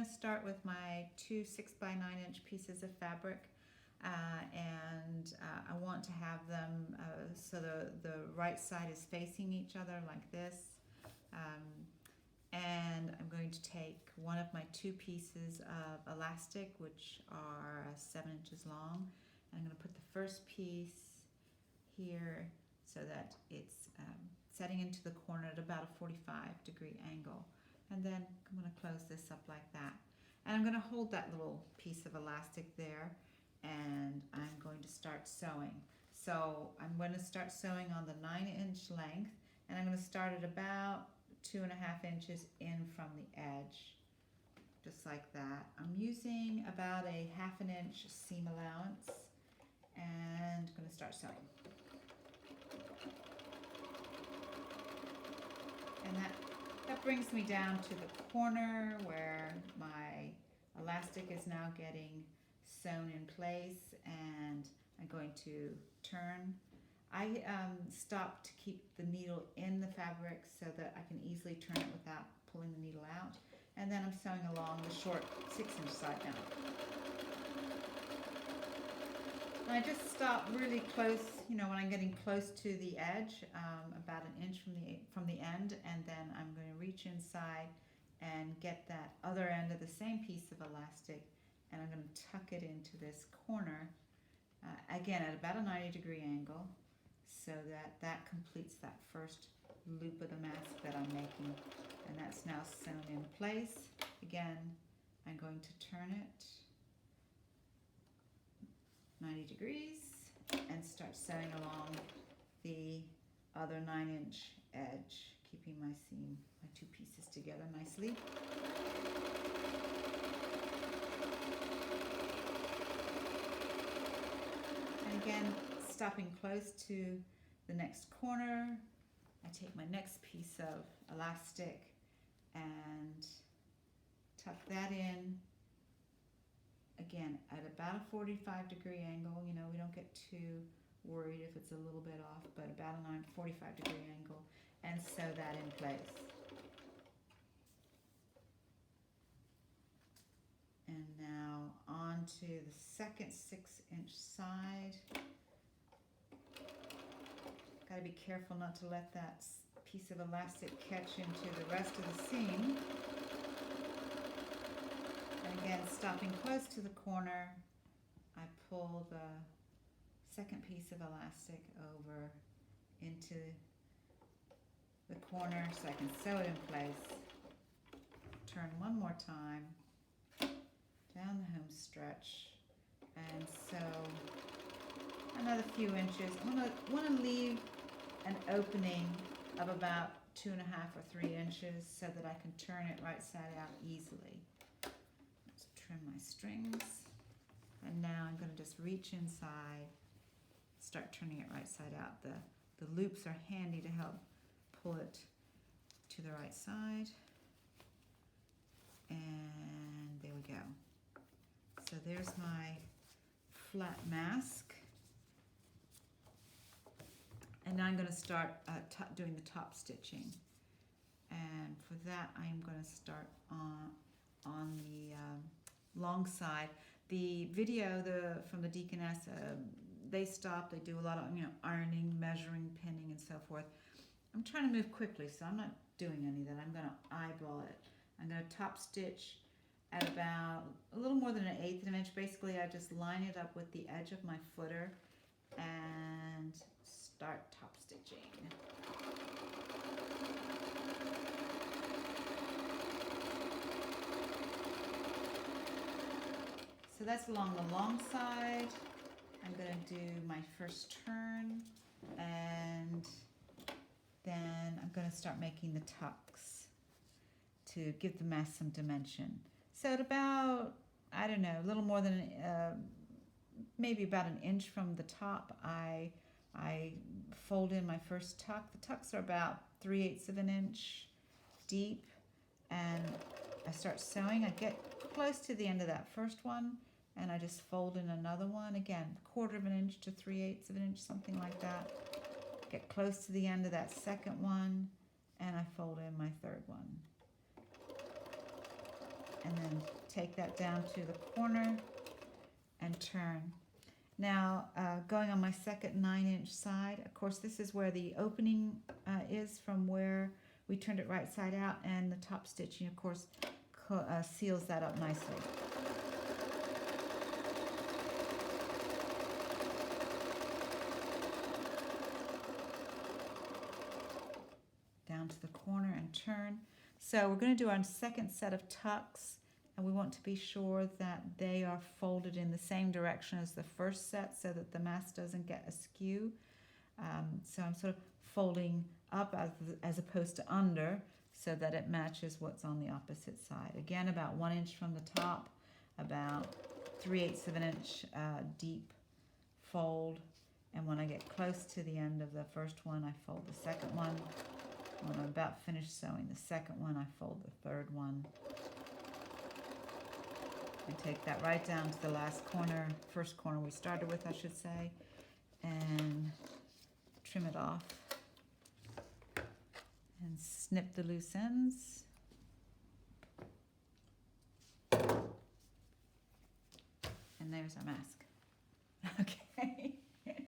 going to start with my two 6x9" pieces of fabric, and I want to have them so the right side is facing each other like this. And I'm going to take one of my two pieces of elastic, which are 7 inches long, and I'm going to put the first piece here so that it's setting into the corner at about a 45-degree angle. And then I'm going to close this up like that. And I'm going to hold that little piece of elastic there, and I'm going to start sewing. So I'm going to start sewing on the 9-inch length, and I'm going to start at about 2.5 inches in from the edge, just like that. I'm using about a 1/2 inch seam allowance, and I'm going to start sewing. And that brings me down to the corner where my elastic is now getting sewn in place, and I'm going to turn. I stop to keep the needle in the fabric so that I can easily turn it without pulling the needle out. And then I'm sewing along the short 6-inch side now. And I just stop really close, when I'm getting close to the edge, about 1 inch from the end, and then I'm going to reach inside and get that other end of the same piece of elastic, and I'm going to tuck it into this corner, again at about a 90-degree angle, so that completes that first loop of the mask that I'm making, and that's now sewn in place. Again, I'm going to turn it 90 degrees and start sewing along the other 9-inch edge, keeping my two pieces together nicely. And again, stopping close to the next corner, I take my next piece of elastic and tuck that in, again at about a 45-degree angle. We don't get too worried if it's a little bit off, but about a 45-degree angle, and sew that in place. And now on to the second 6-inch side. Got to be careful not to let that piece of elastic catch into the rest of the seam. And again, stopping close to the corner, I pull the second piece of elastic over into the corner so I can sew it in place. Turn one more time down the home stretch and sew another few inches. I want to leave an opening of about 2.5 or 3 inches so that I can turn it right side out easily. Let's trim my strings, and now I'm going to just reach inside, start turning it right side out. The loops are handy to help pull it to the right side, and there we go. So there's my flat mask. And now I'm going to start doing the top stitching. And for that, I'm going to start on the long side. The video from the Deaconess, they stop. They do a lot of ironing, measuring, pinning, and so forth. I'm trying to move quickly, so I'm not doing any of that. I'm going to eyeball it. I'm going to top stitch at about a little more than 1/8 of an inch. Basically, I just line it up with the edge of my footer and start top stitching. So that's along the long side. I'm going to do my first turn, and then I'm going to start making the tucks to give the mask some dimension. So at about, I don't know, a little more than maybe about 1 inch from the top, I fold in my first tuck. The tucks are about 3/8 of an inch deep, and I start sewing. I get close to the end of that first one, and I just fold in another one. Again, 1/4 of an inch to 3/8 of an inch, something like that. Get close to the end of that second one, and I fold in my third one. and then take that down to the corner and turn. Now, going on my second 9-inch side, of course, this is where the opening is from where we turned it right side out, and the top stitching, of course, seals that up nicely. Down to the corner and turn. So we're going to do our second set of tucks, and we want to be sure that they are folded in the same direction as the first set so that the mask doesn't get askew. So I'm sort of folding up as opposed to under so that it matches what's on the opposite side. Again, about 1 inch from the top, about 3/8 of an inch deep fold. And when I get close to the end of the first one, I fold the second one. When I'm about finished sewing the second one, I fold the third one. And take that right down to the last corner, first corner we started with, I should say, and trim it off. And snip the loose ends. And there's our mask. Okay.